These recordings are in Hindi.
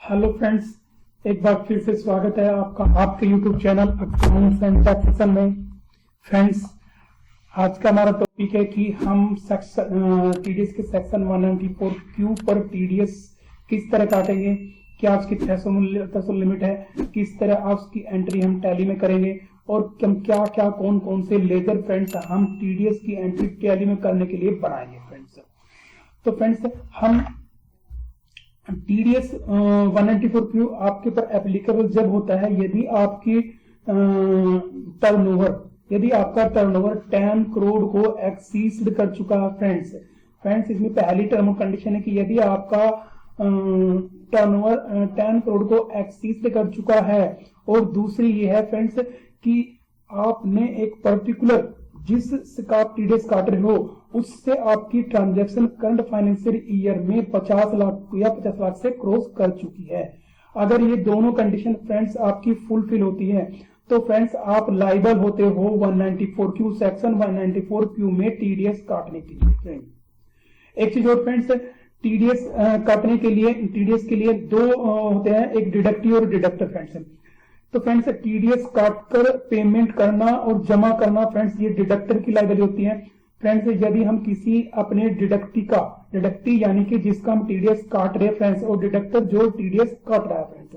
हेलो फ्रेंड्स, एक बार फिर से स्वागत है आपका आपके YouTube channel accounts and taxation में। फ्रेंड्स, आज का हमारा टॉपिक है कि हम टीडीएस के सेक्शन 194Q पर टीडीएस किस तरह काटेंगे, क्या उसकी थ्रेशोल्ड लिमिट है, किस तरह उसकी एंट्री हम टैली में करेंगे और क्या क्या कौन कौन से लेजर फ्रेंड्स हम टीडीएस की एंट्री टैली में करने के लिए बनाएंगे। फ्रेंड्स, तो फ्रेंड्स हम टीडीएस 194Q आपके पर एप्लीकेबल जब होता है यदि आपकी यदि आपका टर्नओवर 10 करोड़ को एक्सीड कर चुका है। फ्रेंड्स इसमें पहली टर्म कंडीशन है कि यदि आपका टर्नओवर 10 करोड़ को एक्सीड कर चुका है, और दूसरी ये है फ्रेंड्स कि आपने एक पर्टिकुलर जिसका आप टीडीएस काट रहे हो उससे आपकी ट्रांजैक्शन करंट फाइनेंशियल ईयर में 50 लाख या 50 लाख से क्रॉस कर चुकी है। अगर ये दोनों कंडीशन फ्रेंड्स आपकी फुलफिल होती है तो फ्रेंड्स आप लाइबल होते हो 194Q सेक्शन 194Q में टीडीएस काटने के लिए। फ्रेंड्स एक चीज और फ्रेंड्स, टीडीएस काटने के लिए टीडीएस के लिए दो होते हैं, एक डिडक्टिव और डिडक्टर। फ्रेंड्स तो फ्रेंड्स टीडीएस काटकर पेमेंट करना और जमा करना फ्रेंड्स ये डिडक्टर की लायबिलिटी होती है। फ्रेंड्स यदि हम किसी अपने डिडक्टी यानी कि जिसका हम टीडीएस काट रहे हैं फ्रेंड्स, और डिडक्टर जो टीडीएस काट रहा है फ्रेंड्स,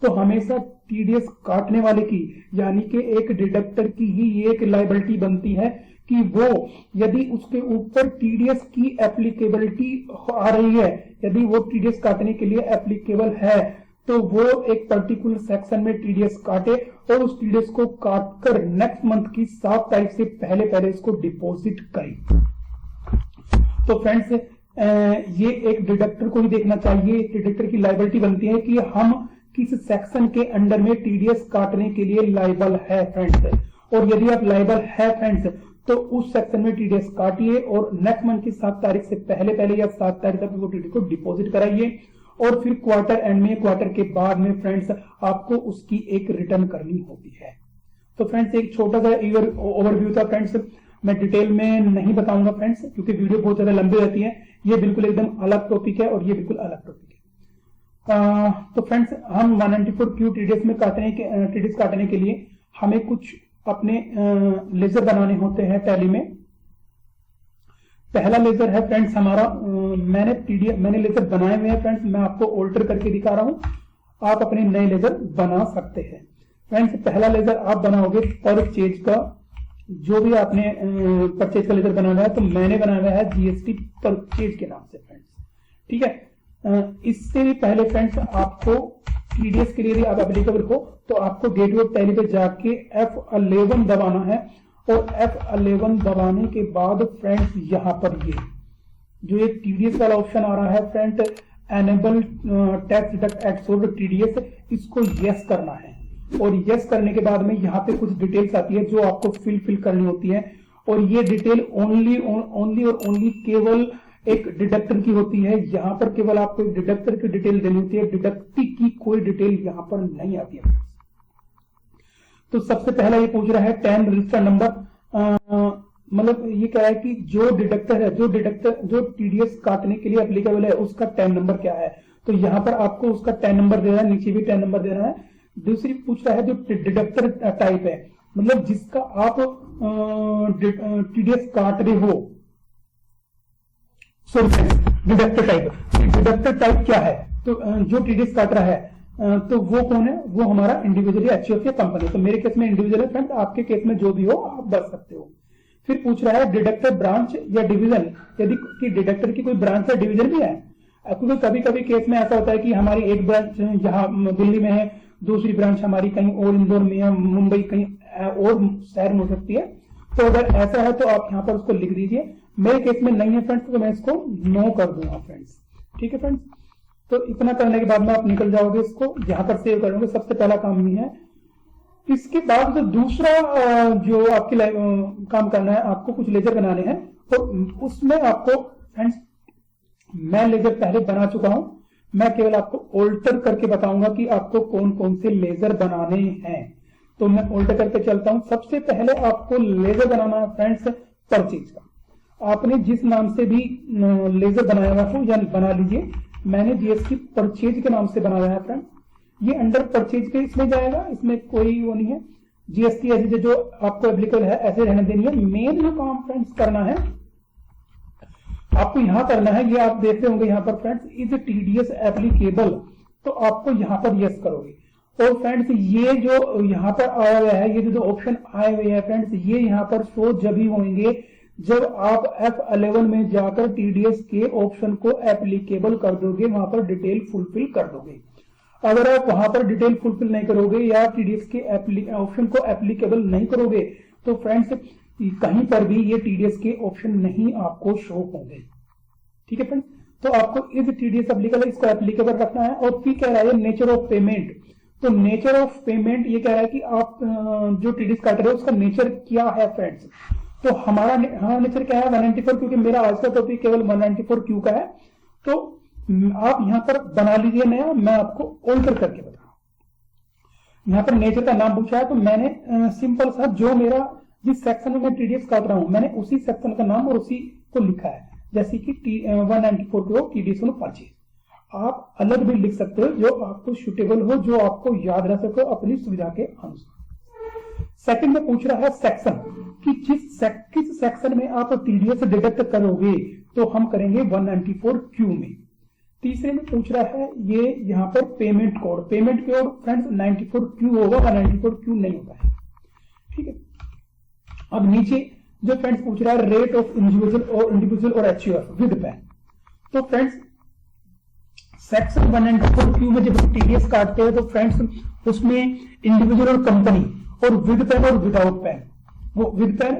तो हमेशा टीडीएस काटने वाले की यानी कि एक डिडक्टर की ही ये एक लायबिलिटी बनती है कि वो यदि उसके ऊपर टीडीएस की एप्लीकेबिलिटी आ रही है, यदि वो टीडीएस काटने के लिए एप्लीकेबल है तो वो एक पर्टिकुलर सेक्शन में टीडीएस काटे और उस टीडीएस को काटकर नेक्स्ट मंथ की 7 तारीख से पहले इसको डिपॉजिट करे। तो फ्रेंड्स ये एक डिडक्टर को ही देखना चाहिए। डिडक्टर की लायबिलिटी बनती है कि हम किस सेक्शन के अंडर में टीडीएस काटने के लिए लायबल है फ्रेंड्स, और यदि आप लायबल है फ्रेंड्स तो उस सेक्शन में टीडीएस काटिए और नेक्स्ट मंथ की 7 तारीख से पहले या 7 तारीख तक वो टीडीएस को डिपॉजिट कराइए, और फिर क्वार्टर एंड में क्वार्टर के बाद में फ्रेंड्स आपको उसकी एक रिटर्न करनी होती है। तो फ्रेंड्स एक छोटा सा ओवरव्यू था फ्रेंड्स, मैं डिटेल में नहीं बताऊंगा फ्रेंड्स क्योंकि वीडियो बहुत ज्यादा लंबी रहती है। ये बिल्कुल एकदम अलग टॉपिक है और ये बिल्कुल अलग टॉपिक है। तो फ्रेंड्स हम 194Q टीडीएस में टीडीएस काटने के लिए हमें कुछ अपने लेजर बनाने होते हैं टैली में। पहला लेजर है फ्रेंड्स हमारा, मैंने लेजर बनाए हुए हैं फ्रेंड्स, मैं आपको ऑल्टर करके दिखा रहा हूं, आप अपने नए लेजर बना सकते हैं। फ्रेंड्स पहला लेजर आप बनाओगे परचेज का, जो भी आपने परचेज का लेजर बनाया है, तो मैंने बनाया हुआ है जीएसटी परचेज के नाम से फ्रेंड्स, ठीक है। इससे भी पहले फ्रेंड्स आपको टीडीएस के लिए आप एप्लीकेबल हो तो आपको गेटवे ऑफ टैली पे जाके F11 दबाना है, और F11 दबाने के बाद फ्रेंड्स यहाँ पर ये जो एक टीडीएस वाला ऑप्शन आ रहा है friend, enable tax deduct at sold TDS, इसको यस करना है। और यस करने के बाद में यहाँ पे कुछ डिटेल्स आती है जो आपको फिल करनी होती है, और ये डिटेल ओनली केवल एक डिडक्टर की होती है। यहाँ पर केवल आपको एक डिडक्टर की डिटेल देनी होती है, डिडक्टी की कोई डिटेल यहाँ पर नहीं आती है। तो सबसे पहला ये पूछ रहा है 10 रजिस्टर नंबर, मतलब ये कह रहा है कि जो डिडक्टर है जो टीडीएस काटने के लिए एप्लीकेबल है उसका 10 नंबर क्या है, तो यहाँ पर आपको उसका 10 नंबर देना है, नीचे भी 10 नंबर देना है। दूसरी पूछ रहा है जो डिडक्टर टाइप है, मतलब जिसका आप टीडीएस काट रहे हो, डिडक्टर टाइप क्या है, तो जो टीडीएस काट रहा है तो वो कौन है, वो हमारा इंडिविजुअली एचयूएफ या कंपनी। तो मेरे केस में इंडिविजुअल है फ्रेंड, आपके केस में जो भी हो आप बच सकते हो। फिर पूछ रहा है डिडक्टर ब्रांच या डिवीजन, यदि कि डिडक्टर की कोई ब्रांच या डिवीजन भी है, क्योंकि कभी कभी केस में ऐसा होता है कि हमारी एक ब्रांच यहाँ दिल्ली में है, दूसरी ब्रांच हमारी कहीं और इंदौर में है, मुंबई कहीं और शहर में हो सकती है। तो अगर ऐसा है तो आप यहाँ पर उसको लिख दीजिए। मेरे केस में नहीं है फ्रेंड्स तो मैं इसको नो कर दूंगा फ्रेंड्स, ठीक है फ्रेंड्स। तो इतना करने के बाद में आप निकल जाओगे, इसको यहाँ पर सेव करोगे, सबसे पहला काम ये है। इसके बाद जो दूसरा जो आपके काम करना है, आपको कुछ लेजर बनाने हैं, तो उसमें आपको फ्रेंड्स मैं लेजर पहले बना चुका हूं, मैं केवल आपको ऑल्टर करके बताऊंगा कि आपको कौन कौन से लेजर बनाने हैं। तो मैं ऑल्टर करके चलता हूं। सबसे पहले आपको लेजर बनाना है फ्रेंड्स परचेज का। आपने जिस नाम से भी लेजर बनाया हुआ हो या बना लीजिए, मैंने जीएसटी परचेज के नाम से बनाया है फ्रेंड्स, ये अंडर परचेज के इसमें जाएगा, इसमें कोई वो नहीं है। जीएसटी ऐसे जो आपको एप्लीकेबल है ऐसे रहने देनी है। मेन जो काम फ्रेंड्स करना है आपको यहां करना है, ये आप देख रहे होंगे यहाँ पर फ्रेंड्स, इज टीडीएस एप्लीकेबल, तो आपको यहाँ पर यस करोगे। और फ्रेंड्स ये जो यहाँ पर आया हुआ है, ये जो ऑप्शन आए हुए हैं फ्रेंड्स, ये यहाँ पर शो जब ही होंगे जब आप F11 में जाकर टीडीएस के ऑप्शन को एप्लीकेबल कर दोगे, वहां पर डिटेल फुलफिल कर दोगे। अगर आप वहां पर डिटेल फुलफिल नहीं करोगे या टीडीएस के ऑप्शन को एप्लीकेबल नहीं करोगे तो फ्रेंड्स कहीं पर भी ये टीडीएस के ऑप्शन नहीं आपको शो होंगे। ठीक है फ्रेंड्स, तो आपको इस टीडीएस एप्लीकेबल इसको एप्लीकेबल रखना है। और फिर कह रहा है नेचर ऑफ पेमेंट, तो नेचर ऑफ पेमेंट ये कह रहा है कि आप जो टीडीएस काट रहे हो उसका नेचर क्या है फ्रेंड्स। तो हमारा नेचर क्या है 194, क्योंकि मेरा आज का टॉपिक केवल 194 क्यू का है, तो आप यहां पर बना लीजिए नया, मैं आपको ऑल्टर करके बता रहा हूं। यहां पर नेचर का नाम पूछा है तो मैंने सिंपल सा जो मेरा जिस सेक्शन में मैं टीडीएस काट रहा हूं मैंने उसी सेक्शन का नाम और उसी को लिखा है, जैसे कि 194 को टीडीएस परचेज। आप अलग भी लिख सकते हो जो आपको सुटेबल हो, जो आपको याद रह सको अपनी सुविधा के अनुसार। सेकंड में पूछ रहा है सेक्शन कि किस सेक्शन में आप टीडीएस डिडक्ट करोगे, तो हम करेंगे 194 क्यू में। तीसरे में पूछ रहा है ये यहाँ पर पेमेंट कोड फ्रेंड्स 94 क्यू होगा, 194 क्यू नहीं होता है। ठीक है, अब नीचे जो फ्रेंड्स पूछ रहा है रेट ऑफ इंडिविजुअल और एचयूएफ विद पैन, तो फ्रेंड्स सेक्शन 194 क्यू में जब टीडीएस काटते हैं तो फ्रेंड्स उसमें इंडिविजुअल और कंपनी और विद पैन और विदाउट पैन, वो विद पैन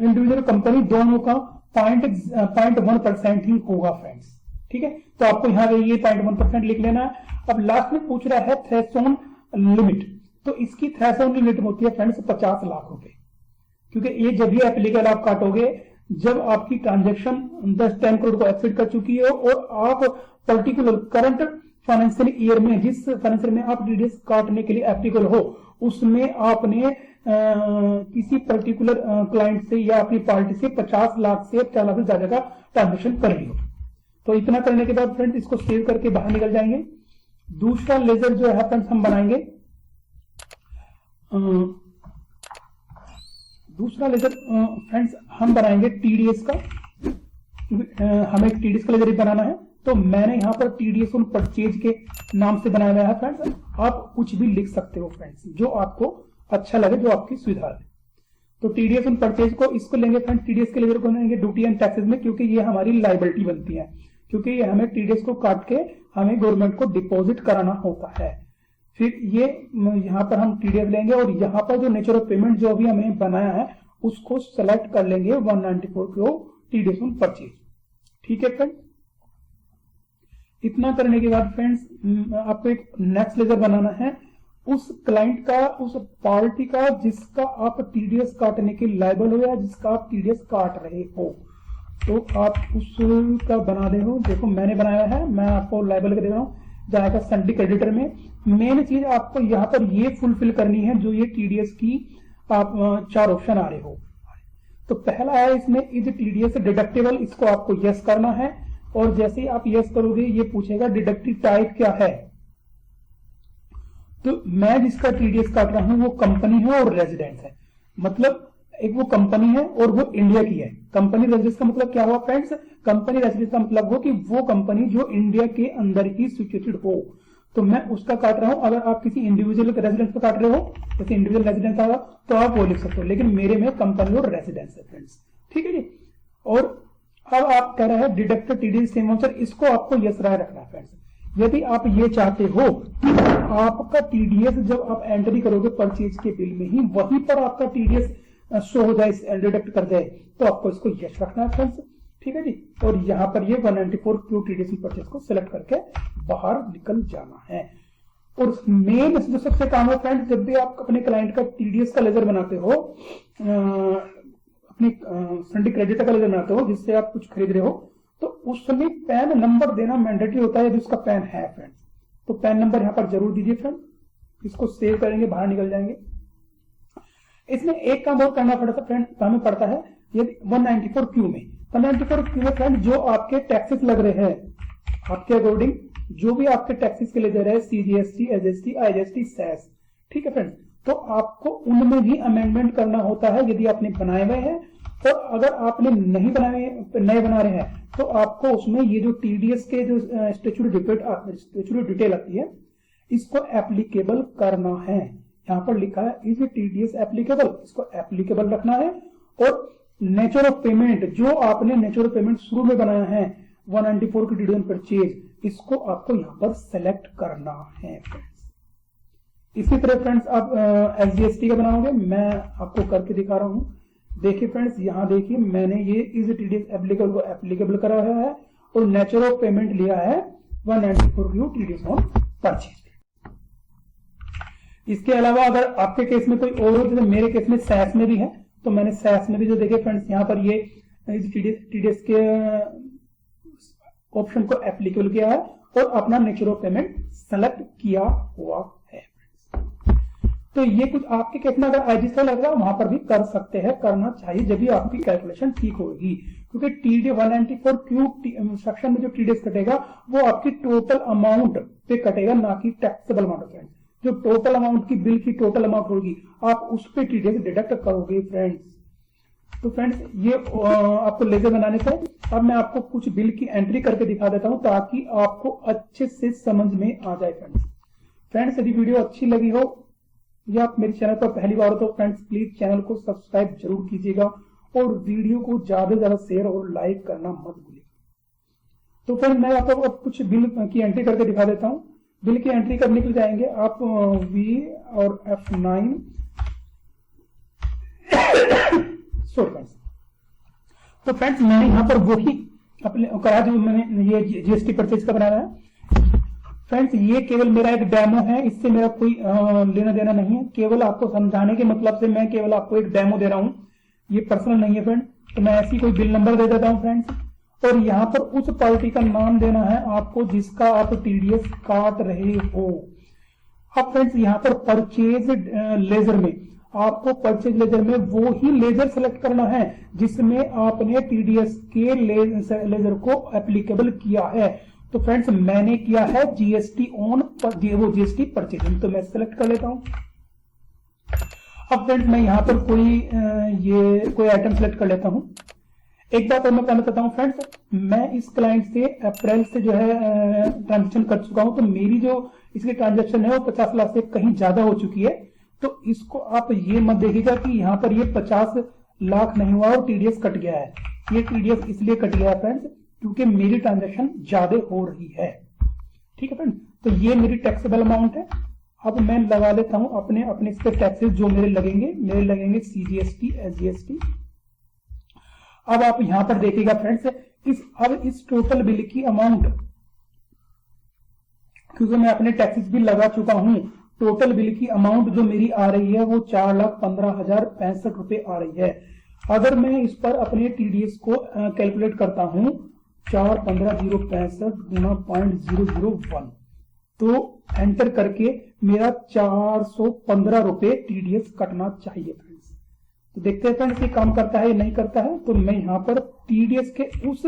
इंडिविजुअल कंपनी दोनों का 0.1% ही होगा फ्रेंड्स। ठीक है, तो आपको यहाँ ये 0.1% लिख लेना है। अब लास्ट में पूछ रहा है थ्रेशोल्ड लिमिट, तो इसकी थ्रेशोल्ड लिमिट होती है फ्रेंड्स 50 लाख रुपए, क्योंकि ये जब भी एप्लीकेबल आप काटोगे जब आपकी ट्रांजेक्शन 10 करोड़ को एक्सीड कर चुकी है और आप पर्टिकुलर करंट फाइनेंशियल ईयर में जिस फाइनेंशियल में आप टीडीएस काटने के लिए एप्लीकेबल हो उसमें आपने किसी पर्टिकुलर क्लाइंट से या अपनी पार्टी से 50 लाख से 50 लाख से ज्यादा का ट्रांजेक्शन कर लियो। तो इतना करने के बाद फ्रेंड्स इसको सेव करके बाहर निकल जाएंगे। दूसरा लेजर जो है फ्रेंड्स हम बनाएंगे, दूसरा लेजर फ्रेंड्स हम बनाएंगे टीडीएस का, हमें टीडीएस का लेजर बनाना है। तो मैंने यहाँ पर टीडीएस ऑन परचेज के नाम से बनाया गया है फ्रेंड्स, आप कुछ भी लिख सकते हो फ्रेंड्स जो आपको अच्छा लगे, जो आपकी सुविधा है। तो टीडीएस ऑन परचेज को इसको लेंगे फ्रेंड्स, टीडीएस के लेजर को लेंगे ड्यूटी एंड टैक्सेस में, क्योंकि ये हमारी लाइबिलिटी बनती है, क्योंकि ये हमें टीडीएस को काट के हमें गवर्नमेंट को डिपॉजिट कराना होता है। फिर ये यहाँ पर हम टीडीएस लेंगे और यहाँ पर जो नेचर ऑफ पेमेंट जो अभी हमें बनाया है उसको सेलेक्ट कर लेंगे 194 को टीडीएस ऑन परचेज। ठीक है फ्रेंड्स, इतना करने के बाद फ्रेंड्स आपको एक नेक्स्ट लेजर बनाना है उस क्लाइंट का, उस पार्टी का जिसका आप टीडीएस काटने के लायबल हो या जिसका आप टीडीएस काट रहे हो, तो आप उसका बना दे हो। देखो मैंने बनाया है, मैं आपको लायबल कर दे रहा हूँ, जाएगा संडी क्रेडिटर में। मेन चीज आपको यहाँ पर ये फुलफिल करनी है जो ये टीडीएस की आप 4 ऑप्शन आ रहे हो। तो पहला है इसमें इज टीडीएस डिडक्टेबल, इसको आपको यस करना है और जैसे ही आप यस करोगे ये पूछेगा डिडक्टिव टाइप क्या है। तो मैं जिसका टीडीएस काट रहा हूं वो कंपनी है और रेजिडेंस है, मतलब एक वो कंपनी है और वो इंडिया की है। कंपनी रेजिडेंस का मतलब क्या हुआ फ्रेंड्स, कंपनी रेजिडेंस का मतलब हो कि वो कंपनी जो इंडिया के अंदर ही सिचुएटेड हो, तो मैं उसका काट रहा हूं। अगर आप किसी इंडिविजुअल रेजिडेंस का काट रहे हो, जैसे इंडिविजुअल रेजिडेंस आएगा तो आप वो लिख सकते हो, लेकिन मेरे में कंपनी और रेजिडेंस है फ्रेंड्स। ठीक है जी, और अब आप कह रहे हैं डिडक्ट टीडीएस सेम वाउचर, इसको आपको यस राय रखना है फ्रेंड्स। यदि आप ये चाहते हो कि आपका टीडीएस जब आप एंट्री करोगे परचेज के बिल में ही वहीं पर आपका टीडीएस शो हो जाए, डिडक्ट कर जाए, तो आपको इसको यस रखना है फ्रेंड्स। ठीक है जी, और यहाँ पर ये 194 क्यू टीडीएस परचेज को सिलेक्ट करके बाहर निकल जाना है। और मेन जो सबसे काम है फ्रेंड्स, जब भी आप अपने क्लाइंट का टीडीएस का लेजर बनाते हो, अपनी संडी क्रेडिट का लेजर बनाते हो जिससे आप कुछ खरीद रहे हो, तो उस समय पैन नंबर देना मैंडेटरी होता है यदि उसका पैन है फ्रेंड्स। तो पैन नंबर यहाँ पर जरूर दीजिए फ्रेंड, इसको सेव करेंगे, बाहर निकल जाएंगे। इसमें एक काम और करना पड़ता है फ्रेंड, हमें पड़ता है यदि 194 क्यू में 194 क्यू में फ्रेंड जो आपके टैक्सेस लग रहे हैं, आपके अकॉर्डिंग जो भी आपके टैक्सेस के लेजर है, CGST, SGST, IGST, सेस, ठीक है फ्रेंड्स, तो आपको उनमें भी अमेंडमेंट करना होता है यदि आपने बनाए हुए हैं। और अगर आपने नहीं बनाए, नए बना रहे हैं, तो आपको उसमें ये जो TDS के जो स्टैट्यूटरी डिटेल आती है, इसको एप्लीकेबल करना है। यहाँ पर लिखा है इज TDS एप्लीकेबल, इसको एप्लीकेबल रखना है। और नेचर ऑफ पेमेंट, जो आपने नेचर ऑफ पेमेंट शुरू में बनाया है 194 की TDS परचेज, इसको आपको यहाँ पर सेलेक्ट करना है फ्रेंड्स। इसी तरह फ्रेंड्स आप SGST का बनाओगे, मैं आपको करके दिखा रहा हूं। देखिए फ्रेंड्स, यहाँ देखिए मैंने ये इज TDS एप्लीकेबल को एप्लीकेबल करा है और नेचर ऑफ पेमेंट लिया है 194 की TDS ऑन परचेज। इसके अलावा अगर आपके केस में कोई और हो, जैसे मेरे केस में सैस में भी है, तो मैंने सैस में भी जो देखे फ्रेंड्स, यहाँ पर ये TDS के ऑप्शन को एप्लीकेबल किया है और अपना नेचर ऑफ पेमेंट सेलेक्ट किया हुआ है। तो ये कुछ आपके केस में अगर IGST लग रहा है वहां पर भी कर सकते हैं, करना चाहिए जब भी आपकी कैलकुलेशन ठीक होगी, क्योंकि TDS 194 क्यू सेक्शन में जो TDS कटेगा वो आपकी टोटल अमाउंट पे कटेगा, ना कि टैक्सेबल अमाउंट फ्रेंड्स। जो टोटल अमाउंट की बिल की टोटल अमाउंट होगी आप उस पे TDS डिडक्ट करोगे फ्रेंड्स। तो फ्रेंड्स ये आपको लेजर बनाने से अब मैं आपको कुछ बिल की एंट्री करके दिखा देता हूं ताकि आपको अच्छे से समझ में आ जाए फ्रेंड्स। यदि वीडियो अच्छी लगी हो या आप मेरे चैनल पर पहली बार हो तो फ्रेंड्स प्लीज चैनल को सब्सक्राइब जरूर कीजिएगा और वीडियो को ज्यादा से ज्यादा शेयर और लाइक करना मत भूलिएगा। तो फ्रेंड्स मैं आपको कुछ बिल की एंट्री करके दिखा देता हूं। बिल की एंट्री करने के लिए जाएंगे आप V और F9 तो फ्रेंड्स मैंने यहाँ पर वही अपने करा जो मैंने ये GST परचेज का बनाया है फ्रेंड्स। ये केवल मेरा एक डेमो है, इससे मेरा कोई लेना देना नहीं है, केवल आपको समझाने के मतलब से मैं केवल आपको एक डेमो दे रहा हूँ, ये पर्सनल नहीं है फ्रेंड्स। तो मैं ऐसी कोई बिल नंबर दे देता हूँ फ्रेंड्स, और यहाँ पर उस पार्टी का नाम देना है आपको जिसका आप TDS काट रहे हो। अब फ्रेंड्स यहाँ पर परचेज लेजर में आपको परचेज लेजर में वो ही लेजर सेलेक्ट करना है जिसमें आपने TDS के लेजर को एप्लीकेबल किया है। तो फ्रेंड्स मैंने किया है GST ऑन वो GST परचेजिंग, तो मैं सेलेक्ट कर लेता हूं। अब फ्रेंड्स मैं यहां पर कोई आइटम सेलेक्ट कर लेता हूं। एक बात और मैं कहना चाहता हूं फ्रेंड्स, मैं इस क्लाइंट से अप्रैल से जो है ट्रांजेक्शन कर चुका हूं, तो मेरी जो इसकी ट्रांजेक्शन है वो 50 लाख से कहीं ज्यादा हो चुकी है। तो इसको आप ये मत देखिएगा कि यहाँ पर ये 50 लाख नहीं हुआ और TDS कट गया है। ये TDS इसलिए कट गया है फ्रेंड्स क्योंकि मेरी ट्रांजैक्शन ज्यादा हो रही है, ठीक है फ्रेंड्स। तो ये मेरी टैक्सेबल अमाउंट है। अब मैं लगा लेता हूं अपने इस पे टैक्सेस जो मेरे लगेंगे CGST, SGST। अब आप यहां पर देखिएगा फ्रेंड्स, इस टोटल बिल की अमाउंट, क्योंकि मैं अपने टैक्सेस भी लगा चुका हूं, टोटल बिल की अमाउंट जो मेरी आ रही है वो 4,15,065 रुपए आ रही है। अगर मैं इस पर अपने TDS को कैलकुलेट करता हूं 4,15,065 गुना 0.001, तो एंटर करके मेरा 415 रुपए TDS कटना चाहिए फ्रेंड्स। तो देखते हैं फ्रेंड्स ये काम करता है या नहीं करता है। तो मैं यहाँ पर TDS के उस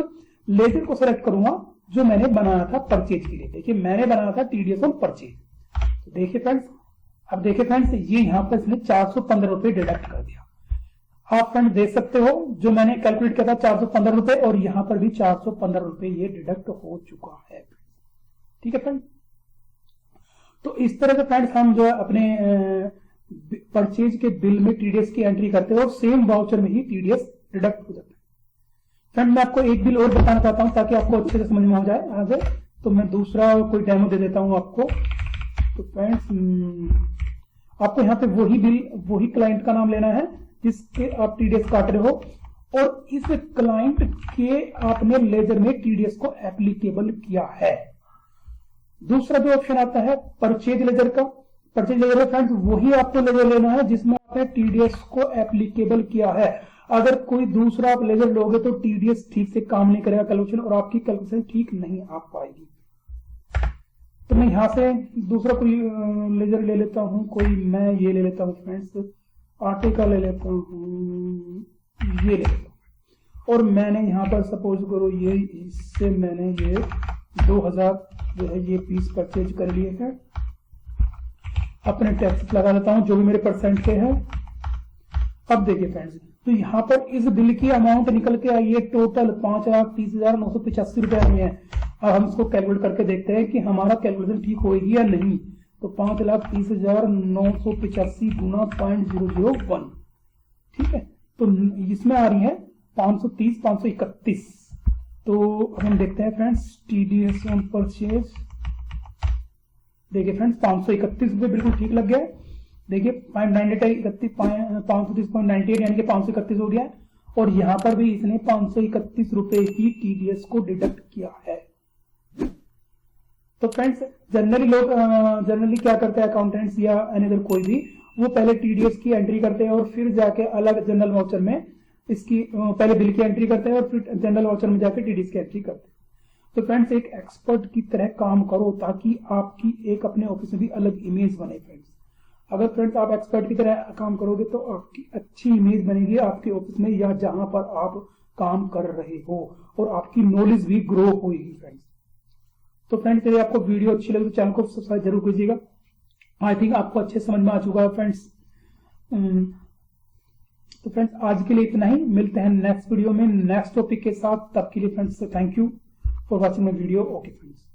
लेजर को सेलेक्ट करूंगा जो मैंने बनाया था परचेज के लिए। देखिए मैंने बनाया था TDS ऑन परचेज। तो देखिए फ्रेंड्स, अब देखिए फ्रेंड्स ये यहाँ पर इसने 415 रुपए डिडक्ट कर दिया। आप फ्रेंड देख सकते हो जो मैंने कैलकुलेट किया था 415 रुपए, और यहां पर भी 415 रुपए ये डिडक्ट हो चुका है, ठीक है फ्रेंड। तो इस तरह से फ्रेंड्स हम जो है अपने परचेज के बिल में TDS की एंट्री करते हैं और सेम वाउचर में ही TDS डिडक्ट हो जाता है। फ्रेंड मैं आपको एक बिल और बताना चाहता हूं ताकि आपको अच्छे से समझ में आ जाए आगे। तो मैं दूसरा कोई डेमो दे देता हूं आपको। तो फ्रेंड्स आपको यहाँ पे वही क्लाइंट का नाम लेना है जिसके आप TDS काट रहे हो, और इस क्लाइंट के आपने लेजर में TDS को एप्लीकेबल किया है। दूसरा जो ऑप्शन आता है परचेज लेजर का, परचेज लेजर में फ्रेंड्स वही आपको लेजर लेना है जिसमें आपने TDS को एप्लीकेबल किया है। अगर कोई दूसरा आप लेजर लोगे तो TDS ठीक से काम नहीं करेगा कैलकुलेशन, और आपकी कैलकुलेशन ठीक नहीं आ पाएगी। तो मैं यहां से दूसरा कोई लेजर ले लेता हूं, मैं ये ले लेता हूं फ्रेंड्स, आटे का ले लेता हूं, ये ले लेता हूं, और मैंने यहां पर सपोज करो ये इससे मैंने ये 2000 जो है ये पीस परचेज कर लिए हैं। अपने टैक्स लगा देता हूं जो भी मेरे परसेंट के है। अब देखिए फ्रेंड्स, तो यहाँ पर इस बिल की अमाउंट निकल के आई है टोटल 5,30,985 रुपए में है। अब हम इसको कैलकुलेट करके देखते हैं कि हमारा कैलकुलेशन ठीक होगी या नहीं। तो 5,30,985 गुना 0.001, ठीक है। तो इसमें आ रही है 530, 531। तो हम देखते हैं फ्रेंड्स, टीडीएस ऑन परचेज। देखिए फ्रेंड्स 531 रुपए बिल्कुल ठीक लग गया है। देखिए 530.98 यानी कि 531 हो गया है। और यहां पर भी इसने 531 रुपए की टीडीएस को डिडक्ट किया है। तो फ्रेंड्स जनरली क्या करते हैं अकाउंटेंट्स या अनदर कोई भी, वो पहले टीडीएस की एंट्री करते हैं और फिर जाके अलग जनरल वाउचर में इसकी पहले बिल की एंट्री करते हैं और फिर जनरल वाउचर में जाके टीडीएस की एंट्री करते हैं। तो फ्रेंड्स एक एक्सपर्ट की तरह काम करो ताकि आपकी एक अपने ऑफिस में भी अलग इमेज बने। फ्रेंड्स अगर फ्रेंड्स आप एक्सपर्ट की तरह काम करोगे तो आपकी अच्छी इमेज बनेगी आपके ऑफिस में या जहां पर आप काम कर रहे हो, और आपकी नॉलेज भी ग्रो होगी। फ्रेंड्स तो फ्रेंड्स यदि आपको वीडियो अच्छी लगे तो चैनल को सब्सक्राइब जरूर कीजिएगा। आई थिंक आपको अच्छे समझ में आ चुका है फ्रेंड्स। तो फ्रेंड्स आज के लिए इतना ही, मिलते हैं नेक्स्ट वीडियो में नेक्स्ट टॉपिक के साथ। तब के लिए friends thank you for watching my video. Okay friends.